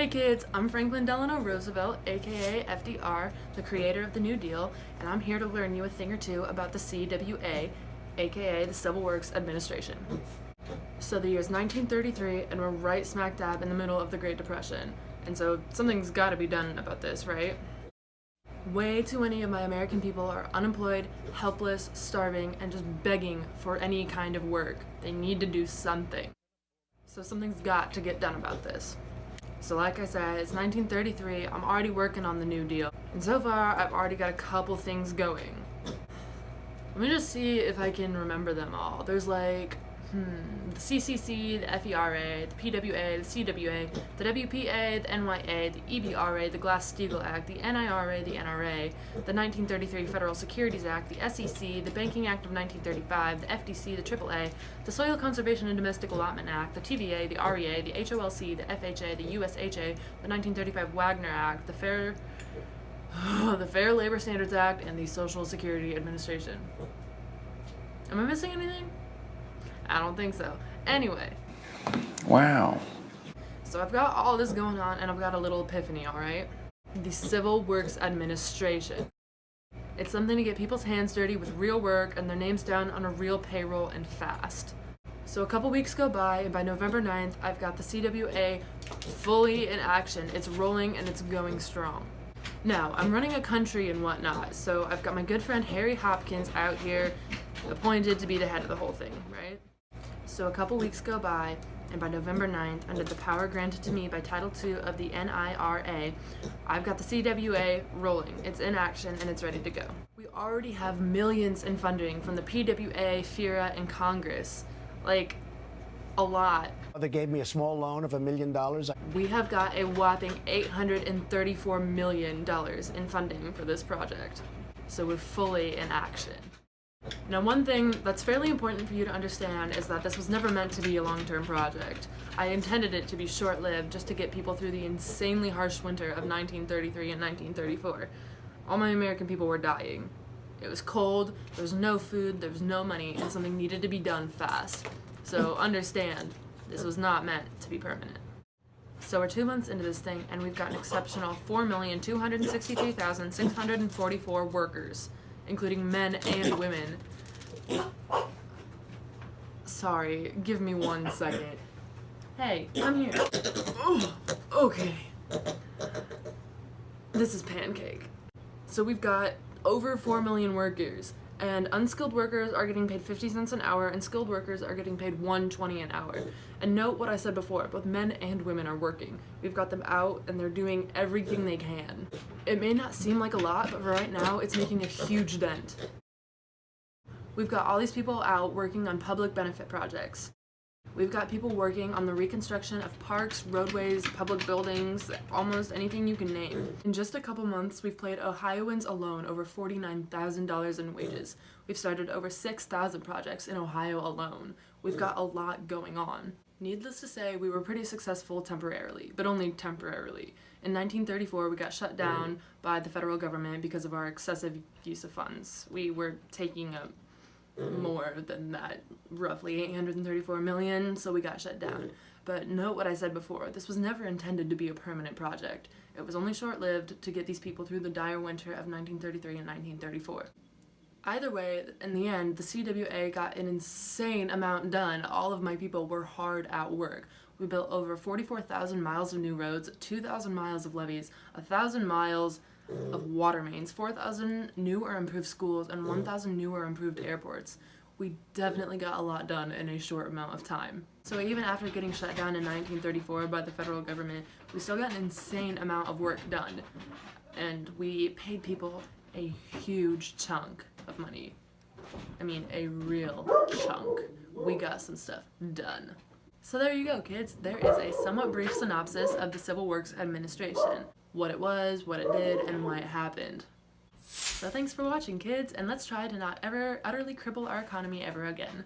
Hey kids, I'm Franklin Delano Roosevelt, aka FDR, the creator of the New Deal, and I'm here to learn you a thing or two about the CWA, aka the Civil Works Administration. So the year's 1933, and we're right smack dab in the middle of the Great Depression, and so something's gotta be done about this, right? Way too many of my American people are unemployed, helpless, starving, and just begging for any kind of work. They need to do something. So something's got to get done about this. So like I said, it's 1933, I'm already working on the New Deal. And so far, I've already got a couple things going. Let me just see if I can remember them all. There's like, the CCC, the FERA, the PWA, the CWA, the WPA, the NYA, the EBRA, the Glass-Steagall Act, the NIRA, the NRA, the 1933 Federal Securities Act, the SEC, the Banking Act of 1935, the FDC, the AAA, the Soil Conservation and Domestic Allotment Act, the TVA, the REA, the HOLC, the FHA, the USHA, the 1935 Wagner Act, the Fair Labor Standards Act, and the Social Security Administration. Am I missing anything? I don't think so. Anyway. Wow. So I've got all this going on and I've got a little epiphany, alright? The Civil Works Administration. It's something to get people's hands dirty with real work and their names down on a real payroll and fast. So a couple weeks go by and by November 9th, I've got the CWA fully in action. It's rolling and it's going strong. Now, I'm running a country and whatnot, so I've got my good friend Harry Hopkins out here appointed to be the head of the whole thing, right? So a couple weeks go by, and by November 9th, under the power granted to me by Title II of the NIRA, I've got the CWA rolling. It's in action, and it's ready to go. We already have millions in funding from the PWA, FERA, and Congress. Like, a lot. They gave me a small loan of $1 million. We have got a whopping $834 million in funding for this project. So we're fully in action. Now, one thing that's fairly important for you to understand is that this was never meant to be a long-term project. I intended it to be short-lived just to get people through the insanely harsh winter of 1933 and 1934. All my American people were dying. It was cold, there was no food, there was no money, and something needed to be done fast. So understand, this was not meant to be permanent. So we're 2 months into this thing, and we've got an exceptional 4,263,644 workers, including men and women. Sorry, give me 1 second. Hey, come here. Oh, okay. This is Pancake. So we've got over 4 million workers, and unskilled workers are getting paid 50 cents an hour, and skilled workers are getting paid $1.20 an hour. And note what I said before, both men and women are working. We've got them out, and they're doing everything they can. It may not seem like a lot, but for right now, it's making a huge dent. We've got all these people out working on public benefit projects. We've got people working on the reconstruction of parks, roadways, public buildings, almost anything you can name. In just a couple months, we've paid Ohioans alone over $49,000 in wages. We've started over 6,000 projects in Ohio alone. We've got a lot going on. Needless to say, we were pretty successful temporarily, but only temporarily. In 1934, we got shut down by the federal government because of our excessive use of funds. We were taking up more than that, roughly $834 million, so we got shut down. But note what I said before, this was never intended to be a permanent project. It was only short-lived to get these people through the dire winter of 1933 and 1934. Either way, in the end, the CWA got an insane amount done. All of my people were hard at work. We built over 44,000 miles of new roads, 2,000 miles of levees, 1,000 miles of water mains, 4,000 new or improved schools, and 1,000 new or improved airports. We definitely got a lot done in a short amount of time. So even after getting shut down in 1934 by the federal government, we still got an insane amount of work done. And we paid people a huge chunk of money. I mean, a real chunk. We got some stuff done. So there you go, kids. There is a somewhat brief synopsis of the Civil Works Administration. What it was, what it did, and why it happened. So thanks for watching, kids, and let's try to not ever utterly cripple our economy ever again.